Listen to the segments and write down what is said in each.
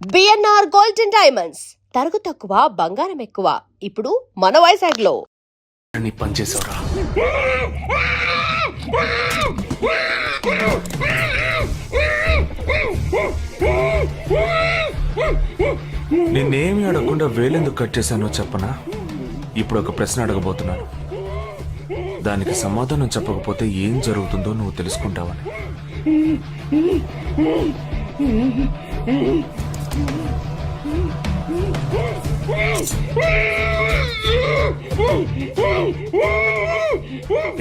BNR gold and diamonds తరుగు తక్కువ బంగారం ఎక్కువ. ఇప్పుడు మన వైజాగ్లో పనిచేసావురా. నిన్నేమి అడగకుండా వేలెందుకు కట్ చేశానో చెప్పనా? ఇప్పుడు ఒక ప్రశ్న అడగబోతున్నాను. దానికి సమాధానం చెప్పకపోతే ఏం జరుగుతుందో నువ్వు తెలుసుకుంటావని.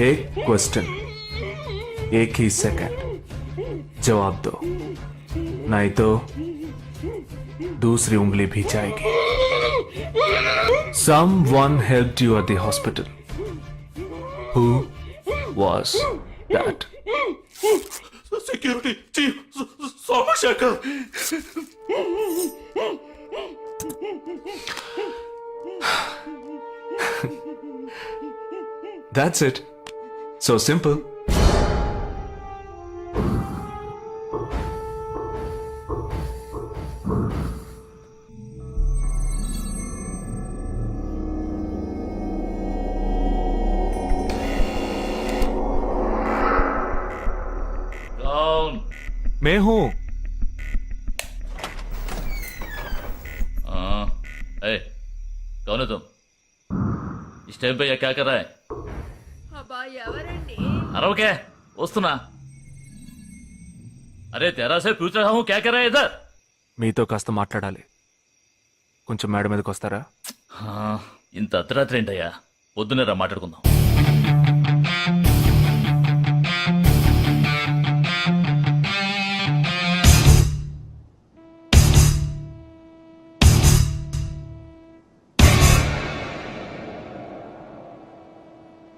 एक क्वेश्चन एक ही सेकंड जवाब दो, नहीं तो दूसरी उंगली भी जाएगी. Someone helped you at the hospital. Who was that? Security chief Somashekar. That's it. So simple. कौन? मैं हूं. हाँ, ए, कौन है तुम? इस टाइम पे ये क्या कर रहा है? अरे क्या वस्तुना? अरे तेरा से पूछ रहा हूँ, क्या कर रहा है इधर? మీతో కాస్త మాట్లాడాలి. కొంచెం మేడ మీదకి వస్తారా? ఇంత అర్ధరాత్రి ఏంటయ్యా? పొద్దున్నే రా మాట్లాడుకుందాం.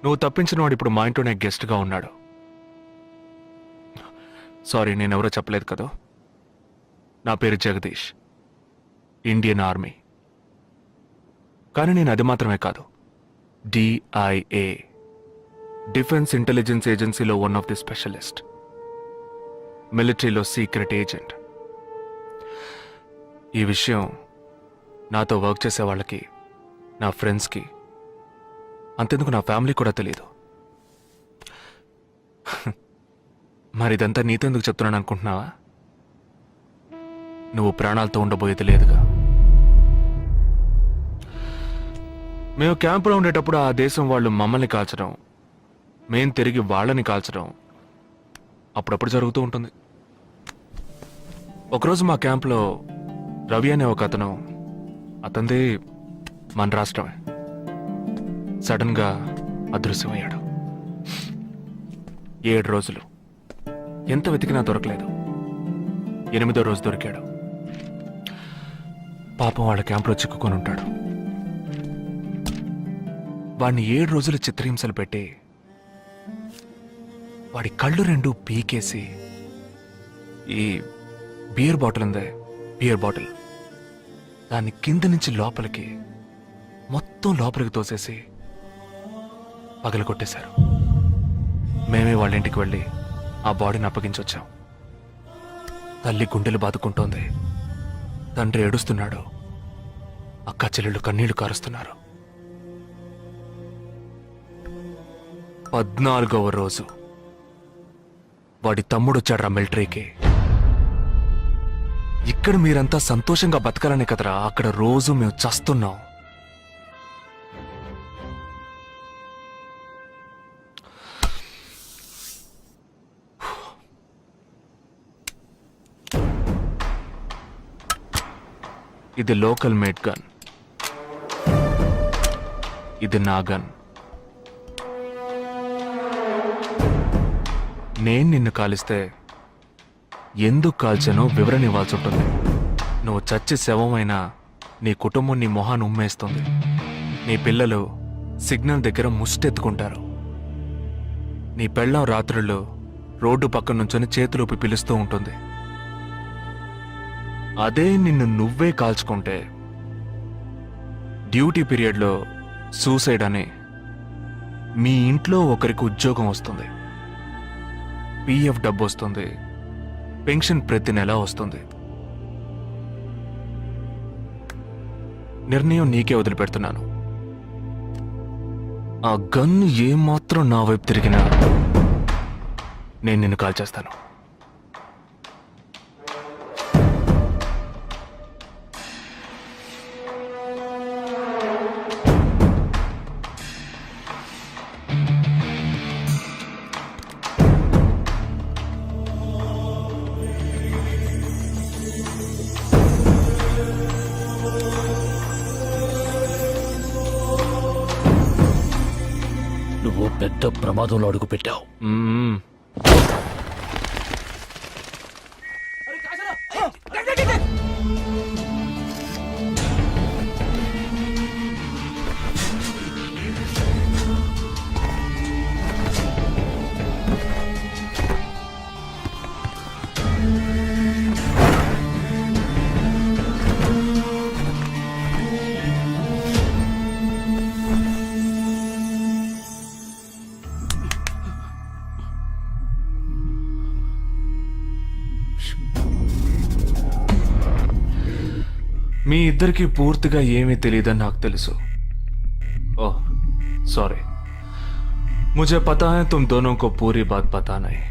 నువ్వు తప్పించిన వాడు ఇప్పుడు మా ఇంట్లోనే గెస్ట్గా ఉన్నాడు. సారీ, నేనెవరో చెప్పలేదు కదా. నా పేరు జగదీష్, ఇండియన్ ఆర్మీ. కానీ నేను అది మాత్రమే కాదు, డిఐఏ, డిఫెన్స్ ఇంటెలిజెన్స్ ఏజెన్సీలో వన్ ఆఫ్ ది స్పెషలిస్ట్, మిలిటరీలో సీక్రెట్ ఏజెంట్. ఈ విషయం నాతో వర్క్ చేసే వాళ్ళకి, నా ఫ్రెండ్స్కి, అంతెందుకు నా ఫ్యామిలీ కూడా తెలియదు. మరి ఇదంతా నీతెందుకు చెప్తున్నాను అనుకుంటున్నావా? నువ్వు ప్రాణాలతో ఉండబోయేది లేదుగా. మేము క్యాంపులో ఉండేటప్పుడు ఆ దేశం వాళ్ళు మమ్మల్ని కాల్చడం, మేం తిరిగి వాళ్ళని కాల్చడం అప్పుడప్పుడు జరుగుతూ ఉంటుంది. ఒకరోజు మా క్యాంప్లో రవి అనే ఒక అతను, అతనిది మన రాష్ట్రమే, సడన్ గా అదృశ్యమయ్యాడు. 7 రోజులు ఎంత వెతికినా దొరకలేదు. 8వ రోజు దొరికాడు. పాపం వాళ్ళ క్యాంపులో చిక్కుకొని ఉంటాడు. వాడిని 7 రోజులు చిత్రహింసలు పెట్టి వాడి కళ్ళు 2 పీకేసి ఈ బియర్ బాటిల్ ఉందే, బియర్ బాటిల్, దాన్ని కింద నుంచి లోపలికి, మొత్తం లోపలికి తోసేసి పగలు కొట్టేశారు. మేమే వాళ్ళ ఇంటికి వెళ్ళి ఆ బాడీని అప్పగించొచ్చాం. తల్లి గుండెలు బాదుకుంటోంది, తండ్రి ఏడుస్తున్నాడు, అక్క చెల్లెళ్ళు కన్నీళ్లు కారుస్తున్నారు. 14వ రోజు వాడి తమ్ముడు వచ్చాడ్రా మిలిటరీకి. ఇక్కడ మీరంతా సంతోషంగా బతకాలనే కదరా అక్కడ రోజు మేము చస్తున్నాం. ఇది లోకల్ మేడ్ గన్, ఇది నా గన్. నేను నిన్ను కాలిస్తే ఎందుకు కాల్చానో వివరణ ఇవ్వాల్సి ఉంటుంది. నువ్వు చచ్చి శవమైనా నీ కుటుంబం నీ మొహాన్ని ఉమ్మేస్తుంది. నీ పిల్లలు సిగ్నల్ దగ్గర ముష్టెత్తుకుంటారు. నీ పెళ్ళం రాత్రుళ్ళు రోడ్డు పక్కన నుంచొని చేతులూపి పిలుస్తూ ఉంటుంది. అదే నిన్ను నువ్వే కాల్చుకుంటే డ్యూటీ పీరియడ్లో సూసైడ్ అని మీ ఇంట్లో ఒకరికి ఉద్యోగం వస్తుంది, పిఎఫ్ డబ్బు వస్తుంది, పెన్షన్ ప్రతి నెల వస్తుంది. నిర్ణయం నీకే వదిలిపెడుతున్నాను. ఆ గన్ ఏమాత్రం నా వైపు తిరిగినా నేను నిన్ను కాల్చేస్తాను. నువ్వు పెద్ద ప్రమాదంలో అడుగు పెట్టావు. మ్మ్. మీ ఇద్దరికి పూర్తిగా ఏమీ తెలియదని నాకు తెలుసు. ఓహ్ सॉरी, मुझे पता है तुम दोनों को पूरी बात पता नहीं.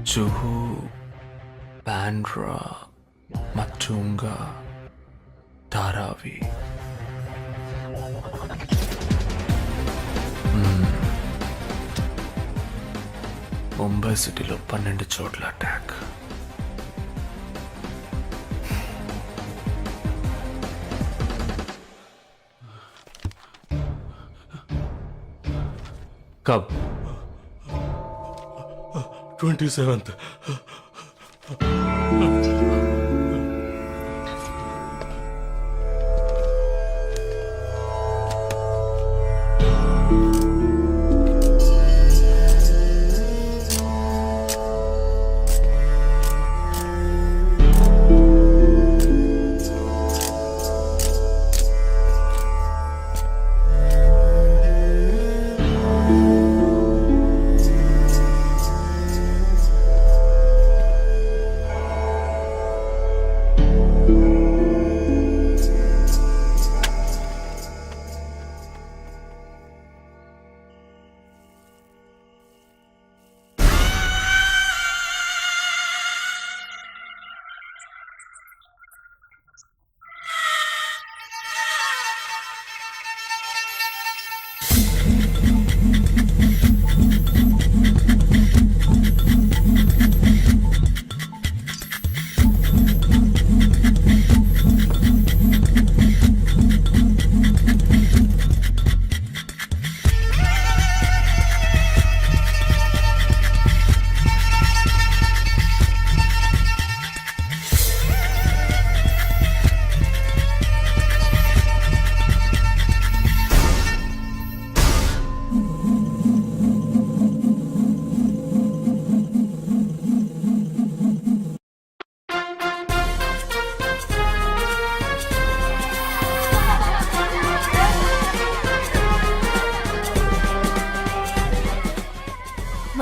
जुहू, बांद्रा, मटुंगा, धारावी. ముంబై సిటీలో 12 చోట్ల అటాక్. కబ్ 27th.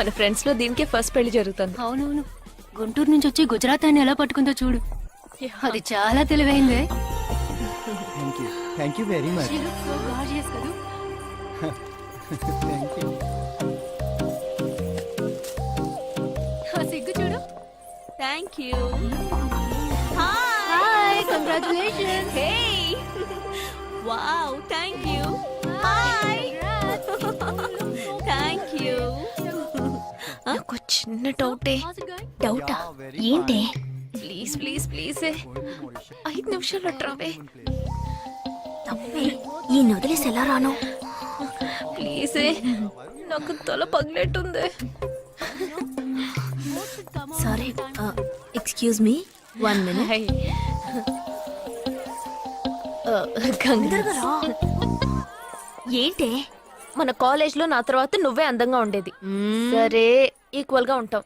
మన ఫ్రెండ్స్ లో దీనికే ఫస్ట్ పెళ్లి జరుగుతుంది. అవునవును, గుంటూరు నుంచి వచ్చి గుజరాత్ అని ఎలా పట్టుకుందో చూడు. అది చాలా తెలివైందే. Thank you very much. She looks so gorgeous కదూ. Thank you. ఆ సిగ్గు చూడు. Thank you. Hi, congratulations. Hey wow, thank you. Hi, thank you. నాకు చిన్న డౌటే. డౌటా? ఏంటి? ప్లీజ్ ప్లీజ్ ప్లీజ్ 5 నిమిషాలు ట్రావే. ఈ నొదిలేసి ఎలా రాను? ప్లీజ్, నాకు తల పగిలేట్టుంది. Sorry, excuse me, 1 minute. Hi. Ganga, ఏంటి? మన కాలేజ్ లో నా తర్వాత నువ్వే అందంగా ఉండేది. సరే, ఈక్వల్ గా ఉంటాం.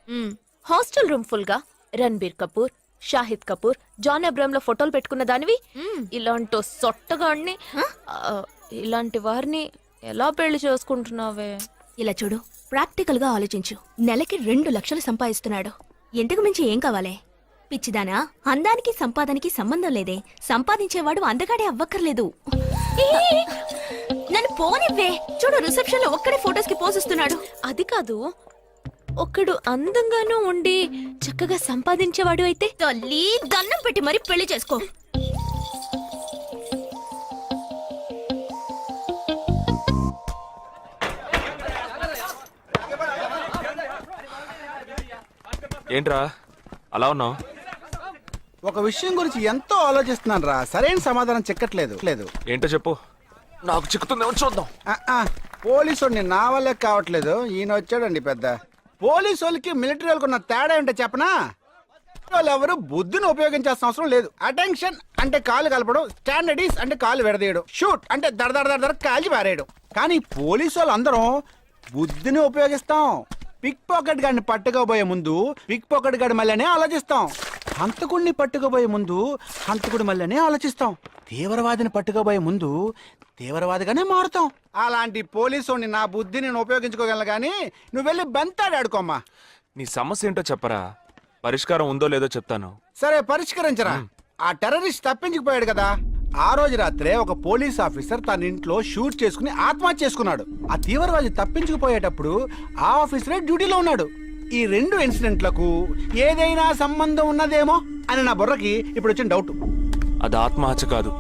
హాస్టల్ రూమ్ ఫుల్ గా రణబీర్ కపూర్, షాహిద్ కపూర్, జాన్ అబ్రామ్ లో ఫోటోలు పెట్టుకున్న దానివి ఇలాంటి సొట్టగాడిని, ఇలాంటి వారిని ఎలా పెళ్లి చేసుకుంటున్నావే? ఇలా చూడు, ప్రాక్టికల్ గా ఆలోచించు. నెలకి 2 లక్షలు సంపాదిస్తున్నాడు. ఎంతకు మించి ఏం కావాలే? పిచ్చిదానా, అందానికి సంపాదనకి సంబంధం లేదే. సంపాదించేవాడు అందగాడే అవ్వక్కర్లేదు. నన్ను పోనివ్వే. చూడు, రిసెప్షన్ లో ఒక్కడే ఫోటోస్ కి పోజిస్తున్నాడు. అది కాదు, ఒకడు అందంగానూ ఉండి చక్కగా సంపాదించేవాడు అయితే తల్లి, దండం పెట్టి మరి పెళ్లి చేసుకో. ఏంట్రా అలా ఉన్నావు? ఒక విషయం గురించి ఎంతో ఆలోచిస్తున్నాను రా, సరైన సమాధానం చిక్కట్లేదు. ఏంటో చెప్పు, నాకు చిక్కుతుందేమో చూద్దాం. పోలీసు నా వల్లే కావట్లేదు. ఈయన వచ్చాడండి పెద్ద. పోలీసు వాళ్ళకి మిలిటరీ వాళ్ళకి ఉన్న తేడా ఏంటో చెప్పనా? వాళ్ళు ఎవరు బుద్ధిని ఉపయోగించాల్సిన అవసరం లేదు. అటెన్షన్ అంటే కాలు కలపడం, స్టాండర్డీస్ అంటే కాలు విడదీయడం, షూట్ అంటే దడ కాలి పారేయడం. కానీ పోలీసు వాళ్ళు అందరం బుద్ధిని ఉపయోగిస్తాం. పిక్ పాకెట్ గాడిని పట్టుకోబోయే ముందు పిక్ పాకెట్ గాడి మళ్ళీనే ఆలోచిస్తాం. హంతకుడిని పట్టుకోబోయే ముందు హంతకుడి మళ్ళీనే ఆలోచిస్తాం. తీవ్రవాదిని పట్టుకోబోయే ముందు తీవ్రవాదిగానే మారుతాం. అలాంటి పోలీసుని నా బుద్ధి నేను ఉపయోగించుకోగలను, కానీ నువ్వు వెళ్ళి బంతాడాడుకోమ్మా. నీ సమస్య ఏంటో చెప్పరా, పరిష్కారం ఉందో లేదో చెప్తాను. సరే, పరిష్కరించరా. ఆ టెర్రరిస్ట్ తప్పించుకుపోయాడు కదా, ఆ రోజు రాత్రే ఒక పోలీస్ ఆఫీసర్ తన ఇంట్లో షూట్ చేసుకుని ఆత్మహత్య చేసుకున్నాడు. ఆ తీవ్రవాది తప్పించుకుపోయేటప్పుడు ఆ ఆఫీసరే డ్యూటీలో ఉన్నాడు. ఈ 2 ఇన్సిడెంట్లకు ఏదైనా సంబంధం ఉన్నదేమో అని నా బుర్రకి ఇప్పుడు వచ్చిన డౌట్. అది ఆత్మహత్య కాదు,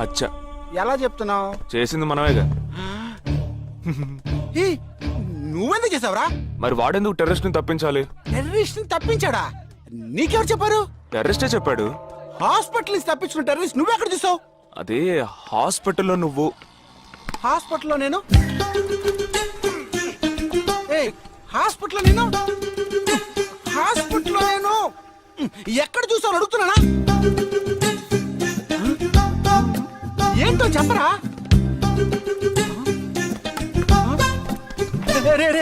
హత్య. ఎలా చెప్తున్నావు? చేసింది మనమేగా. నువ్వెందుకు చేసావురా? మరి వాడెందుకు టెర్రరిస్ట్ ని తప్పించాలి? టెర్రరిస్ట్ ని తప్పించాడా? నీకెవరు చెప్పారు? టెర్రరిస్టే చెప్పాడు. హాస్పిటల్ నుంచి తప్పించిన టెర్రరిస్ట్ నువ్వెక్కడ చూసావు? అదే హాస్పిటల్లో నువ్వు. హాస్పిటల్లో నేను? హాస్పిటల్లో నేను? హాస్పిటల్లో నేను ఎక్కడ చూసావు అడుగుతున్నానా? ఏంటో చెప్పరా?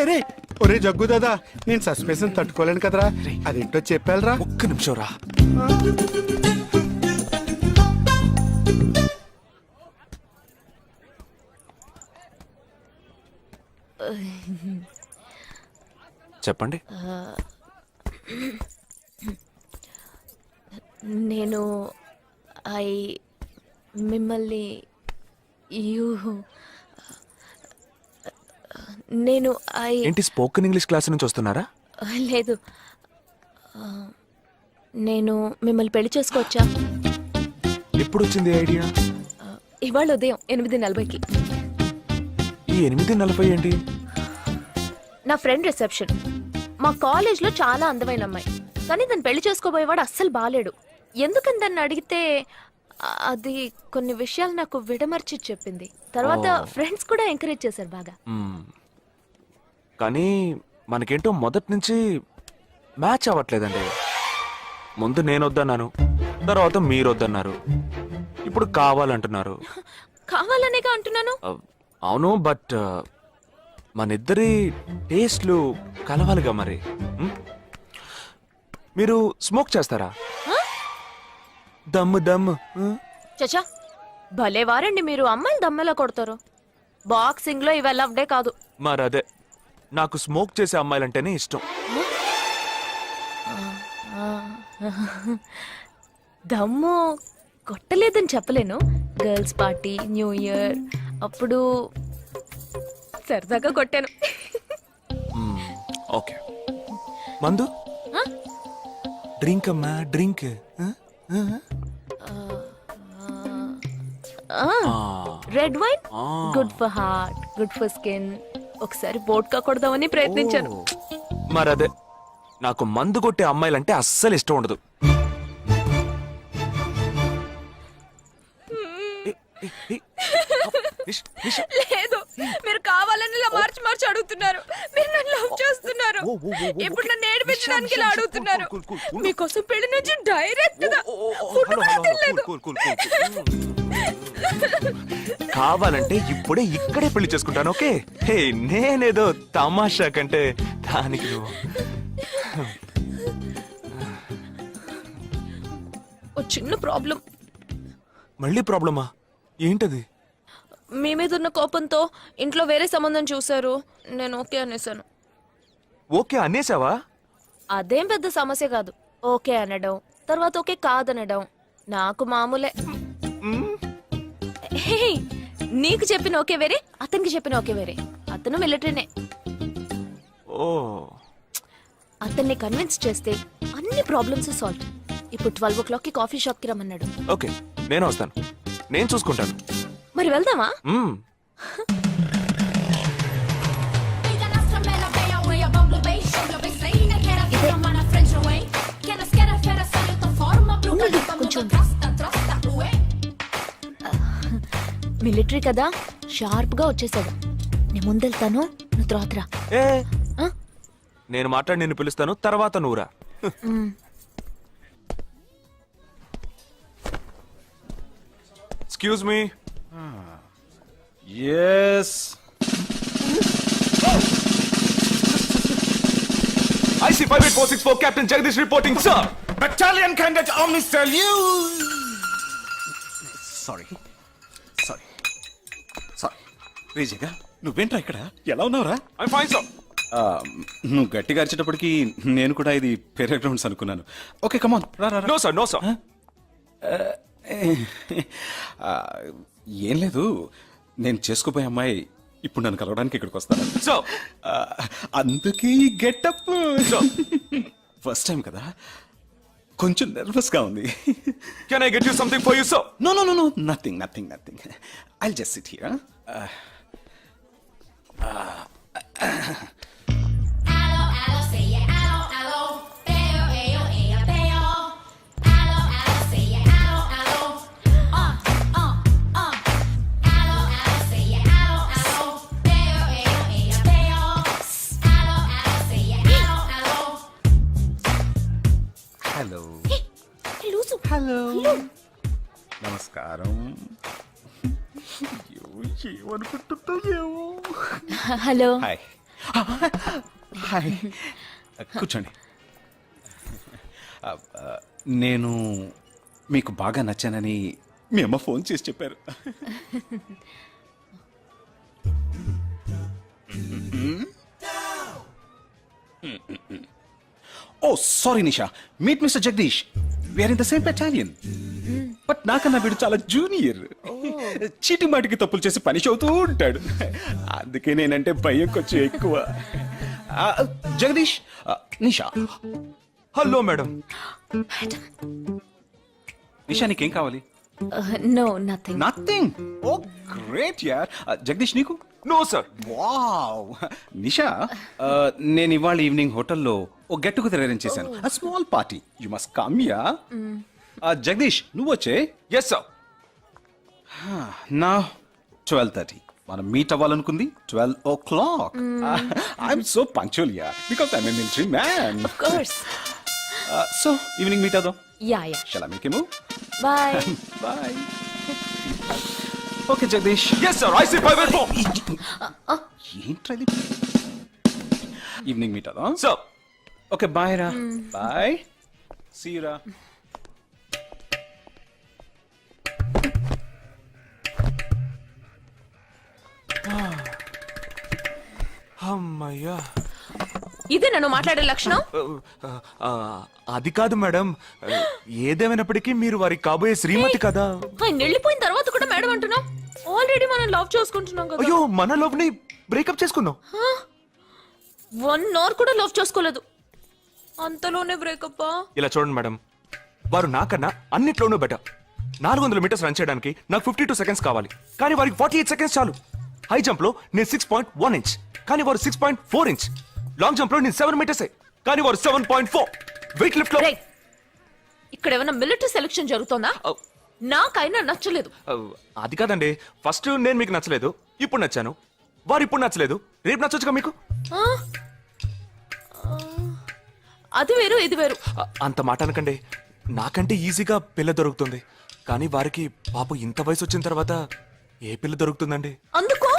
రే ఒరే జగ్గు దాదా, నేను సస్పెన్షన్ తట్టుకోలేను కదరా. అదేంటో చెప్పాలరా. ఒక్క నిమిషం రా. చెప్పండి. నేను మిమ్మల్ని నేను ఏంటి, స్పోకెన్ ఇంగ్లీష్ క్లాస్ నుంచి వస్తున్నారా? లేదు, నేను మిమ్మల్ని పెళ్లి చేసుకోవచ్చా? ఎప్పుడు వచ్చింది ఐడియా? ఇవాళ ఉదయం 8:40కి. ఈ 8:40 ఏంటి? నా ఫ్రెండ్ రిసెప్షన్. మా కాలేజ్లో చాలా అందమైన అమ్మాయి, కానీ దాన్ని పెళ్లి చేసుకోబోయేవాడు అస్సలు బాలేడు. ఎందుకని దాన్ని అడిగితే అది కొన్ని విషయాలు నాకు విడమర్చి చెప్పింది. తర్వాత ఫ్రెండ్స్ కూడా ఎంకరేజ్ చేశారు బాగా. కానీ మనకేంటో మొదటి నుంచి మ్యాచ్ అవ్వట్లేదండి. ముందు నేను వద్దన్నాను, తర్వాత మీరు వద్దన్నారు, ఇప్పుడు కావాలంటున్నారు. కావాలనేగా అంటున్నాను. అవును, బట్ మనిద్దరి టేస్ట్లు కలవాలిగా మరి. మీరు స్మోక్ చేస్తారా? దమ్ము దమ్ము. చచా, భలే వారండి మీరు. అమ్మాయిలు దమ్మెలా కొడతారు. బాక్సింగ్ లో ఇవి లవ్డే కాదు. మరదే నాకు స్మోక్ చేసే అమ్మాయిలంటేనే ఇష్టం. దమ్ము కొట్టలేదని చెప్పలేను. గర్ల్స్ పార్టీ, న్యూ ఇయర్ అప్పుడు సరదాగా కొట్టాను. ఓకే, మందు డ్రింక్ అమ్మా, drink. Red wine good for heart, good for skin. ఒకసారి బోట్కా కొడదామని ప్రయత్నించాను. మరదే, నాకు మందు కొట్టే అమ్మాయిలంటే అస్సలు ఇష్టం ఉండదు. లేదు, మీరు కావాలని ఇలా మార్చి మార్చి అడుగుతున్నారు. మీరు నన్ను లవ్ చేస్తున్నారు. ఇప్పుడు నన్ను ఏడిపించడానికి ఇలా అడుగుతున్నారు. మీకోసం పెళ్లి నుంచి డైరెక్ట్ గా ఫుడ్ కూడా తినలేదు. కావాలంటే ఇప్పుడే ఇక్కడే పెళ్లి చేసుకుంటాను. ఓకే, హే, నేనేదో తమాషా కంటే దానికి నువ్వు ఓ చిన్న ప్రాబ్లం. మళ్ళీ ప్రాబ్లమా? ఏంటది? మీ మీద ఉన్న కోపంతో ఇంట్లో వేరే సంబంధం చూశారు. నేను ఓకే అనేసాను. ఓకే అనేసావా? అదేం పెద్ద సమస్య కాదు. ఓకే అనడం, తర్వాత ఓకే కాదనడం నాకు మామూలే. హే, నీకు చెప్పిన ఓకే వేరే, అతనికి చెప్పిన ఓకే వేరే. అతను మిలిటరీనే. ఓ, అతన్ని కన్విన్స్ చేస్తే అన్ని ప్రాబ్లమ్స్ సాల్వ్. ఇప్పుడు 12 o'clockకి కాఫీ షాప్ కి రమ్మన్నాడు. ఓకే, నేను వస్తాను. నేను చూసుకుంటాను. మరి వెళ్దామా? మ్మ్. మిలిటరీ కదా, షార్ప్ గా వచ్చేసాడు. నేను ముందెళ్తాను, నువ్వు తర్వాత రా. ఏ, ఆ? నేను మాట్లాడి నిన్ను పిలుస్తాను, తర్వాత నువ్వురా. Excuse me. Yes, IC 58464 Captain Jagdish reporting, sir. battalion candidate Omni salute. Sorry sorry sorry రీజేగా, నువ్వేంట్రా ఇక్కడ? ఎలా ఉన్నావురా? I'm fine, sir. నువ్వు గట్టిగా అరిచేటప్పటికి నేను కూడా ఇది పేరే గ్రౌండ్స్ అనుకున్నాను. ఓకే, కమాన్, రా రా రా. No, sir. No, sir. ఏం లేదు, నేను చేసుకోపోయే అమ్మాయి ఇప్పుడు నన్ను కలవడానికి ఇక్కడికి వస్తాను. Sir. అందుకే ఈ గెటప్. ఫస్ట్ టైం కదా, కొంచెం నర్వస్ గా ఉంది. Can I get you something for you, sir? No no no no, nothing nothing nothing. I'll just sit here. Hello hello, నమస్కారం. ఏమనుకుంటుందో. హలో. హాయ్ హాయ్, కూర్చోండి. నేను మీకు బాగా నచ్చానని మీ అమ్మ ఫోన్ చేసి చెప్పారు. Oh sorry Nisha, meet mister Jagadish. We're in the same battalion. But నాకన్నా వీడు చాలా జూనియర్. చీటి మాటికి తప్పులు చేసి పని అవుతూ ఉంటాడు. అందుకే నేనంటే భయం కొంచెం ఎక్కువ. జగదీష్, నిషా. Hello madam. నిషా, నీకేం కావాలి? No, nothing. Nothing. Oh great యార్. జగదీష్, నీకు? No, sir. వావ్. నిషా, నేను ఇవాళ ఈవినింగ్ హోటల్లో ఓ గెట్ టుగెదర్ అరేంజ్ చేశాను. Small party, you must come yeah. Jagadish, నువ్వు వచ్చే. Yes, sir. నా 12:30 మనం మీట్ అవ్వాలనుకుంది 12 o'clock. I'm so punctual yeah, because I'm a military man. Of course. So evening meet అవుదాం. Yeah, yeah. Shall I make a move? Bye. Bye. Okay, Jagdish. Yes, sir. IC 584. ఏంట్రా ఇది? Evening meet అవుదాం. Sir. Okay, bye రా. Bye, see you రా. అమ్మయ్య. అమ్మయ్యా. ఇదే నన్ను మాట్లాడే లక్షణం. ఆ, అది కాదు మేడం, ఏదేమైనప్పటికీ మీరు వారికి కాబోయే శ్రీమతి కదా. ఆయన వెళ్ళిపోయిన తర్వాత కూడా మేడం అంటున్నాం. ఆల్రెడీ మనం లవ్ చేసుకుంటున్నాం కదా. అయ్యో, మన లవ్ ని బ్రేకప్ చేసుకున్నాం. 1 అవర్ కూడా లవ్ చేసుకోలేదు, అంతలోనే బ్రేకప్. ఇలా చూడండి మేడం, వారు నాకన్నా అన్నిట్లోనూ బెటర్. 400 మీటర్స్ రన్ చేయడానికి నాకు 52 సెకండ్స్ కావాలి, కానీ వారికి 48 సెకండ్స్ చాలు. హై జంప్ లో నేను 6.1 ఇంచ్, కానీ వారు 6.4 ఇంచ్. లాంగ్ జంప్ లో నేను 7 మీటర్స్, కానీ వారు 7.4. వెయిట్ లిఫ్ట్ లో ఇక్కడ ఏమైనా మిలిటరీ సెలక్షన్ జరుగుతుందా? నాకైనా నచ్చలేదు. అది కాదండి, ఫస్ట్ నేను మీకు నచ్చలేదు, ఇప్పుడు నచ్చాను. వారు ఇప్పుడు నచ్చలేదు, రేపు నచ్చొచ్చుగా మీకు. ఆ? అది వేరు ఇది వేరు. అంత మాట అనకండి, నాకంటే ఈజీగా పిల్ల దొరుకుతుంది, కానీ వారికి పాపం ఇంత వయసు వచ్చిన తర్వాత ఏ పిల్ల దొరుకుతుందండి? అందుకో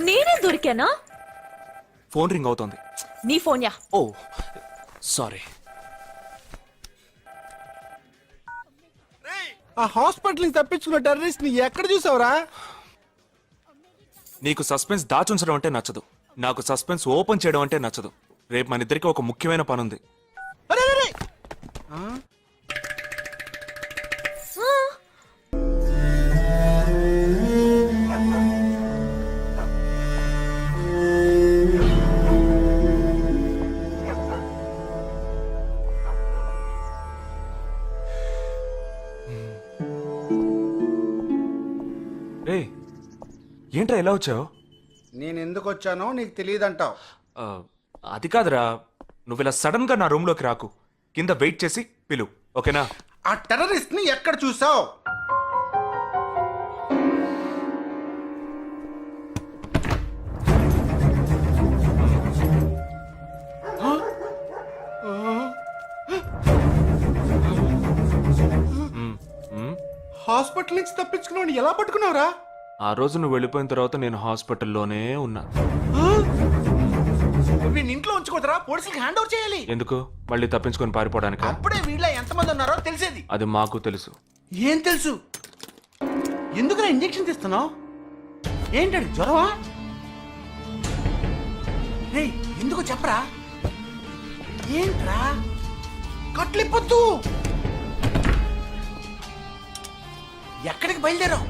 నేనే దొరికానా? ఫోన్ రింగ్ అవుతోంది. నీ ఫోన్ యా? ఓ సారీ. ఆ హాస్పిటల్ నుంచి తప్పించుకున్న టెర్రరిస్ట్ ని ఎక్కడ చూసావురా? నీకు సస్పెన్స్ దాచుంచడం అంటే నచ్చదు, నాకు సస్పెన్స్ ఓపెన్ చేయడం అంటే నచ్చదు. రేపు మన ఇద్దరికి ఒక ముఖ్యమైన పని ఉంది. అరే, అరే, అరే. రే, ఏంట్రా ఎలా వచ్చావు? నేను ఎందుకు వచ్చానో నీకు తెలియదంటావు. అది కాదురా, నువ్వు ఇలా సడన్ గా నా రూమ్ లోకి రాకు, కింద వెయిట్ చేసి పిలు, ఓకేనా? ఆ టెర్రరిస్ట్ ని ఎక్కడ చూసావు? హాస్పిటల్ నుంచి తప్పించుకున్నావు, ఎలా పట్టుకున్నావురా? ఆ రోజు నువ్వు వెళ్ళిపోయిన తర్వాత నేను హాస్పిటల్లోనే ఉన్నా. వీడిని ఇంట్లో ఉంచుకోదరా, పోలీసులకు హ్యాండ్ ఓవర్ చేయాలి. ఎందుకు? మళ్ళీ తప్పించుకొని పారిపోవడానికి? అప్పుడే వీళ్ళ ఎంతమంది ఉన్నారో తెలిసేది. అది మాకు తెలుసు. ఏం తెలుసు? ఎందుకురా ఇంజెక్షన్ తీస్తున్నావు? ఏంటండి జ్వరమా? రేయ్, ఎందుకు చెప్పరా? ఏంట్రా కట్లిప్పొద్దు. ఎక్కడికి బయలుదేరావు?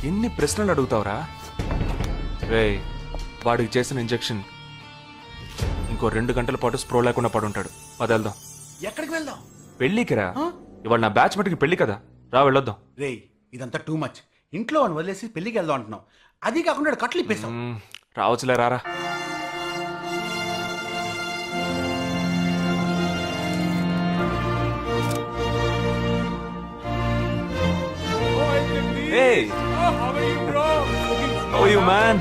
ఎన్ని ప్రశ్నలు అడుగుతావురా? రే, వాడికి చేసిన ఇంజెక్షన్ ఇంకో 2 గంటల పాటు స్ప్రో లేకుండా పడుంటాడు. వదల్దాం. ఎక్కడికి వెళ్దాం? పెళ్ళికి రా. ఇవాళ నా బ్యాచ్ మటుకి పెళ్లి కదా, రా వెళ్ళొద్దాం. రేయ్, ఇదంతా టూ మచ్. ఇంట్లో అని వదిలేసి పెళ్లికి వెళ్దాం అంటున్నావు, అది కాకుండా కట్లు ఇప్పేసావు. రావచ్చులే, రారా. Hey! How are you, man?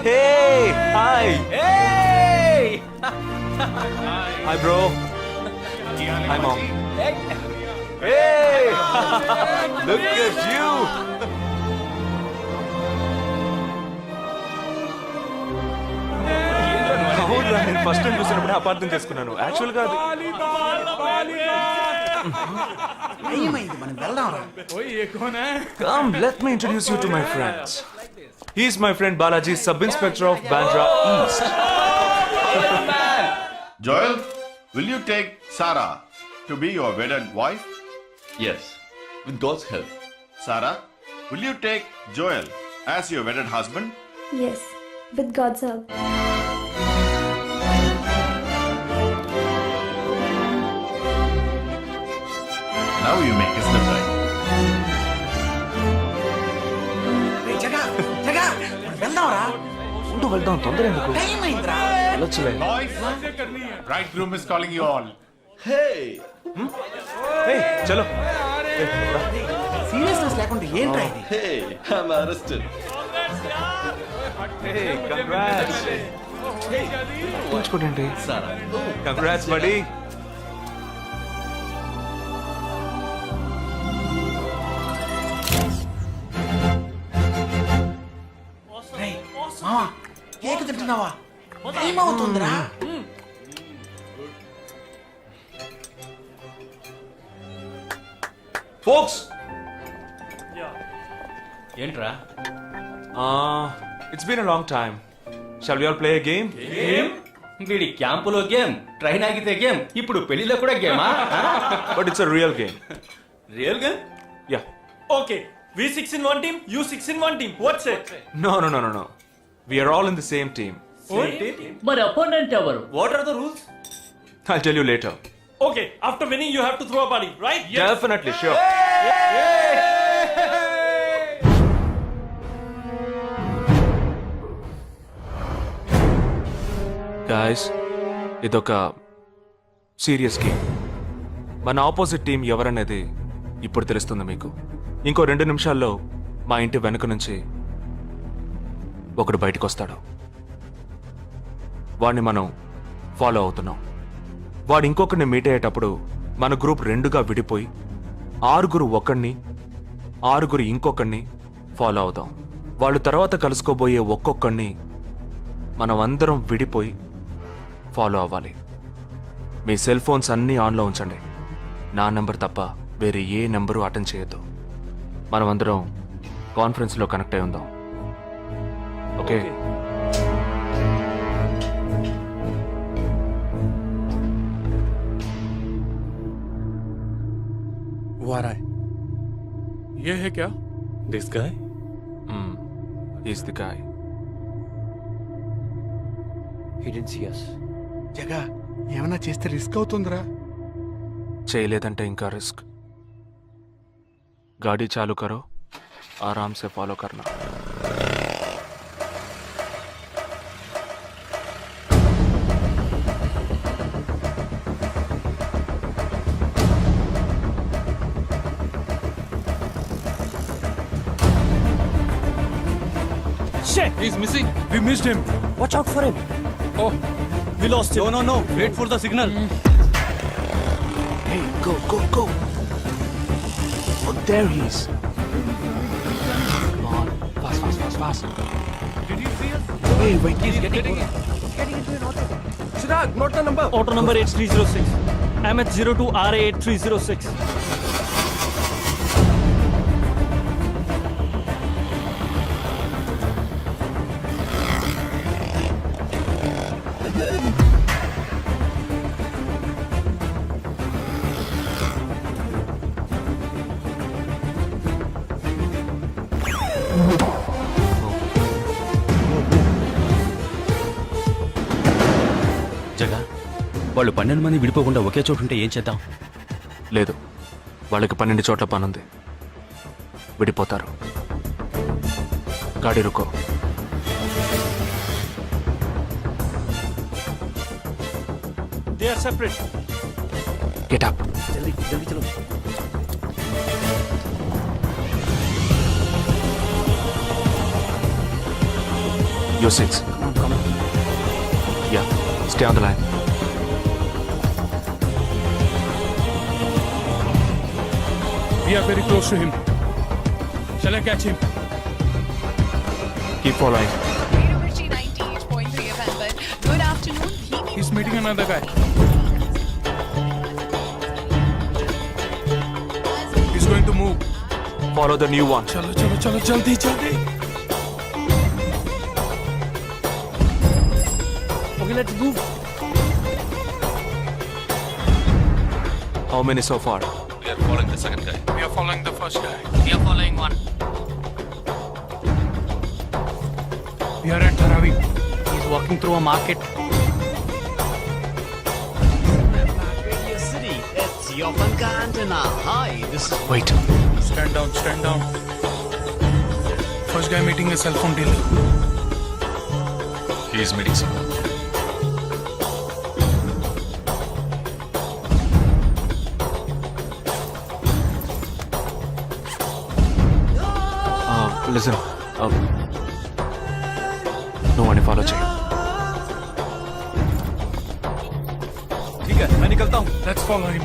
Hey! Hi! Hey! Hi, bro. Hi, mom. Hey! Look at you! అవునురా, నేను ఫస్ట్ టైం చూసినప్పుడు అపార్థం చేసుకున్నాను. యాక్చువల్ గా అది ఏమైంది? మనం వెళ్దాం రా. Come, let me introduce you to my friends. He's my friend Balaji, Sub-Inspector of Bandra East. Joel, will you take Sarah to be your wedded wife? Yes, with God's help. Sarah, will you take Joel as your wedded husband? Yes, with God's help. Now you may kiss them right. రేయ్, జగా, జగా, వెళ్దాం రా. ఉండు, వెళ్దాం, తొందర ఎందుకు? Time అయిందిరా. వెళ్ళొచ్చులే. Boys, bridegroom is calling you all. Hey! Hey, చలో. Seriousness లేకుండా ఏంట్రా ఇది? Hey, I'm arrested. Hey, congrats. పూచుకోండి. Congrats, buddy. రేయ్, మావా, కేక్ తింటున్నావా? టైం అవుతుందిరా. Folks, ఏంట్రా? It's been a long time. Shall we all play a game? వీడి క్యాంపులో గేమ్, ట్రైన్ ఆగితే గేమ్, ఇప్పుడు పెళ్లిలో కూడా గేమా? But it's a real game. Real game? Yeah. Okay, we 6 in one team, you 6 in one team. What's it? No. We are all in the same team. మరి opponent ఎవరు? What are the rules? I'll tell you later. Okay, after winning you have to throw a party, right? Definitely, sure. Guys, ఇదొక serious game. మన opposite team ఎవరనేది ఇప్పుడు తెలుస్తుంది మీకు. ఇంకో 2 నిమిషాల్లో మా ఇంటి వెనుక నుంచి ఒకడు బయటకు వస్తాడు. వాడిని మనం ఫాలో అవుతున్నాం. వాడు ఇంకొకరిని మీట్ అయ్యేటప్పుడు మన గ్రూప్ 2గా విడిపోయి 6 ఒకడిని 6 ఇంకొకరిని ఫాలో అవుతాం. వాళ్ళు తర్వాత కలుసుకోబోయే ఒక్కొక్కడిని మనం అందరం విడిపోయి ఫాలో అవ్వాలి. మీ సెల్ ఫోన్స్ అన్నీ ఆన్లో ఉంచండి. నా నెంబర్ తప్ప వేరే ఏ నెంబరు అటెండ్ చేయొద్దు. మనం అందరం కాన్ఫరెన్స్లో కనెక్ట్ అయి ఉందాం. ఓకే? Who are I? ये है क्या? This guy? He's the guy. He didn't see us. జగా ఏమన్నా చేస్తే రిస్క్ అవుతుందిరా. చేయలేదంటే ఇంకా రిస్క్. गाड़ी चालू करो, आराम से फॉलो करना. Shit! He's missing. We missed him. Watch out for him. Oh, we lost him. No. Wait for the signal. Hey, go. Oh, there he is. Come on, fast. Did you see us? Wait, He's getting into an auto. Chirag, note the number. Auto number 8306. MH02 RA 8306. జగా, వాళ్ళు 12 మంది విడిపోకుండా ఒకే చోటు ఉంటే ఏం చేద్దాం? లేదు, వాళ్ళకి 12 చోట్ల పనుంది. విడిపోతారు. గాడి రుకో. They are separate. Get up. జల్దీ చలో. You 6. Come on. Yeah, stay on the line. We are very close to him. Shall I catch him? Keep following. Good afternoon. He's meeting another guy. He's going to move. Follow the new one. चलो जल्दी. Okay, let's move. How many so far? We are following the second guy. We are following the first guy. We are following one. We are at Dharavi. He's walking through a market. It's your Funka antenna. Hi, this is Wait. Stand down. First guy meeting a cell phone dealer. He is meeting someone. Listen. No one follow check. ठीक है, मैं निकलता हूँ. Let's follow him.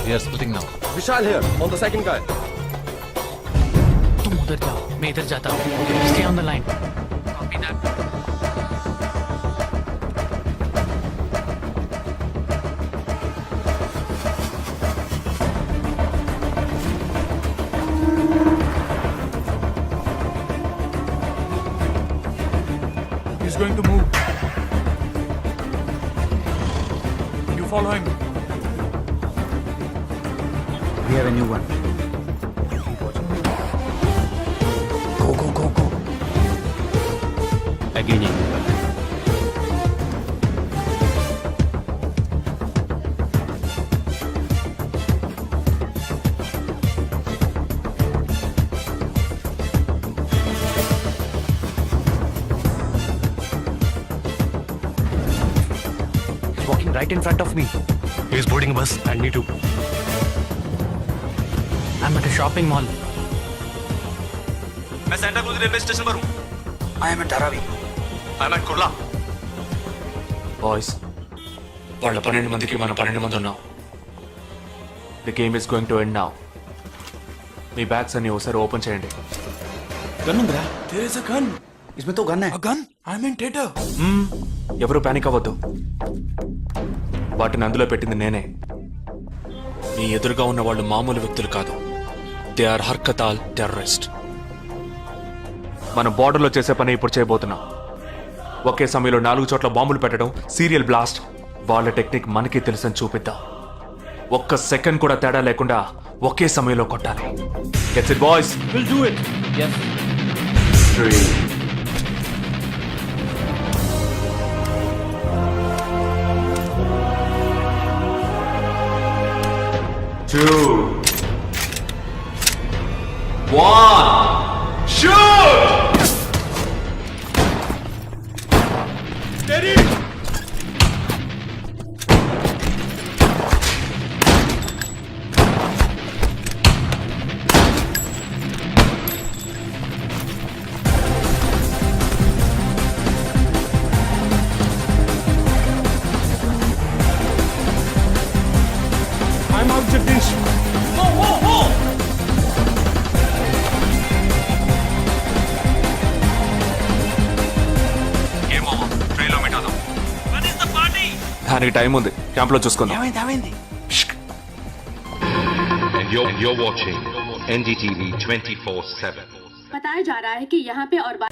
We are splitting now. Vishal here, on the second guy. तुम उधर जाओ, मैं इधर जाता हूँ. Stay on the line. Copy that. going to move. You follow him. We have a new one. Go. Again. Walking right in front of me. He is boarding a bus and me too. I'm at a shopping mall. मैं Santa cruise railway station पर हूँ. I am at Dharavi. I'm at Kurla. Boys వాళ్ళ 12 మందికి మనం 12 మంది ఉన్నాం. The game is going to end now. Me bags అన్ని ఒకసారి ఓపెన్ చేయండి. గన్ ఉందిరా? There is a gun. इसमें तो गन है. A gun? I'm in theater. ఎవరు పానిక్ అవ్వద్దు. వాటిని అందులో పెట్టింది నేనే. మీ ఎదురుగా ఉన్న వాళ్ళు మామూలు వ్యక్తులు కాదు. దే ఆర్ హర్కతాల్ టెర్రరిస్ట్. మనం బార్డర్లో చేసే పని ఇప్పుడు చేయబోతున్నాం. ఒకే సమయంలో 4 చోట్ల బాంబులు పెట్టడం, సీరియల్ బ్లాస్ట్. వాళ్ళ టెక్నిక్ మనకి తెలుసని చూపిద్దాం. ఒక్క సెకండ్ కూడా తేడా లేకుండా ఒకే సమయంలో కొట్టాలి. Gets it boys? We'll do it. Yes. 3 2 1 shoot! Steady. I'm out, Jagdish. దానికి టైం ఉంది. క్యాంప్లో చూసుకుందాం. And you're watching NDTV 24/7. बताया जा रहा है कि यहाँ पे और